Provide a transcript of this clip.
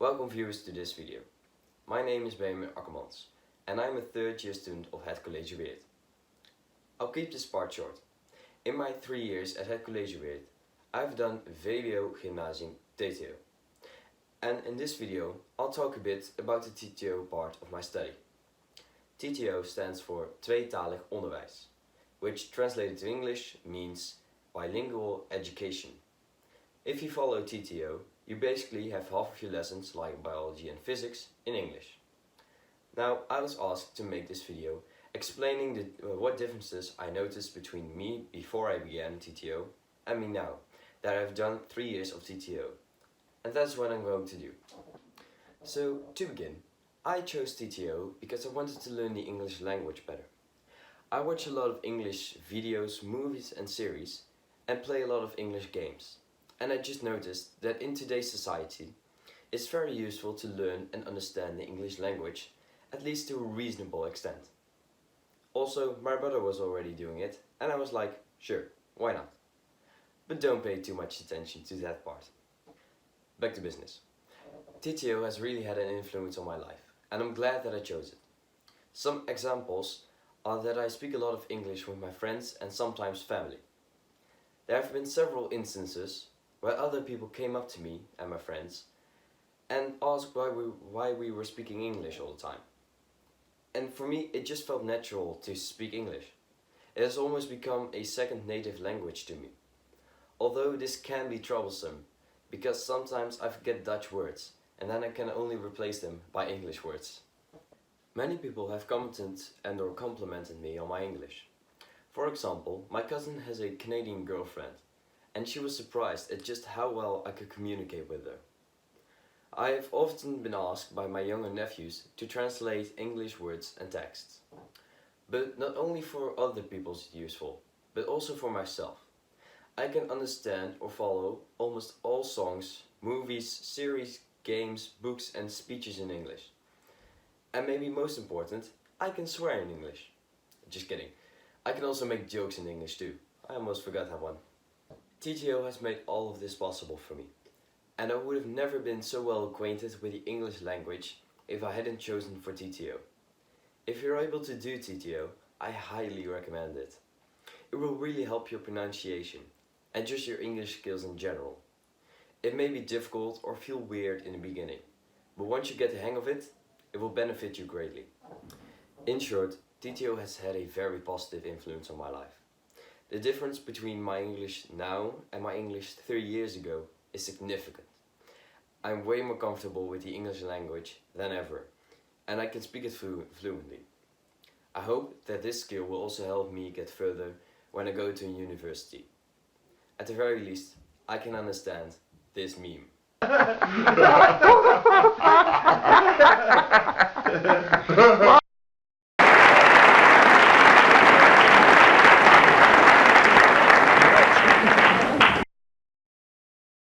Welcome viewers to this video. My name is Benjamin Akkermans and I'm a third year student of Het College Weert. I'll keep this part short. In my 3 years at Het College Weert, I've done VWO Gymnasium TTO. And in this video, I'll talk a bit about the TTO part of my study. TTO stands for Tweetalig Onderwijs, which translated to English means bilingual education. If you follow TTO, you basically have half of your lessons, like biology and physics, in English. Now, I was asked to make this video explaining what differences I noticed between me before I began TTO and me now, that I've done 3 years of TTO. And that's what I'm going to do. So, to begin, I chose TTO because I wanted to learn the English language better. I watch a lot of English videos, movies and series, and play a lot of English games. And I just noticed that in today's society, it's very useful to learn and understand the English language, at least to a reasonable extent. Also, my brother was already doing it, and I was like, sure, why not? But don't pay too much attention to that part. Back to business. TTO has really had an influence on my life, and I'm glad that I chose it. Some examples are that I speak a lot of English with my friends and sometimes family. There have been several instances where other people came up to me and my friends and asked why we were speaking English all the time. And for me, it just felt natural to speak English. It has almost become a second native language to me. Although this can be troublesome, because sometimes I forget Dutch words and then I can only replace them by English words. Many people have commented and or complimented me on my English. For example, my cousin has a Canadian girlfriend, and she was surprised at just how well I could communicate with her. I have often been asked by my younger nephews to translate English words and texts. But not only for other people is it useful, but also for myself. I can understand or follow almost all songs, movies, series, games, books and speeches in English. And maybe most important, I can swear in English. Just kidding. I can also make jokes in English too. I almost forgot that one. TTO has made all of this possible for me. And I would have never been so well acquainted with the English language if I hadn't chosen for TTO. If you're able to do TTO, I highly recommend it. It will really help your pronunciation and just your English skills in general. It may be difficult or feel weird in the beginning, but once you get the hang of it, it will benefit you greatly. In short, TTO has had a very positive influence on my life. The difference between my English now and my English 3 years ago is significant. I'm way more comfortable with the English language than ever, and I can speak it fluently. I hope that this skill will also help me get further when I go to university. At the very least, I can understand this meme.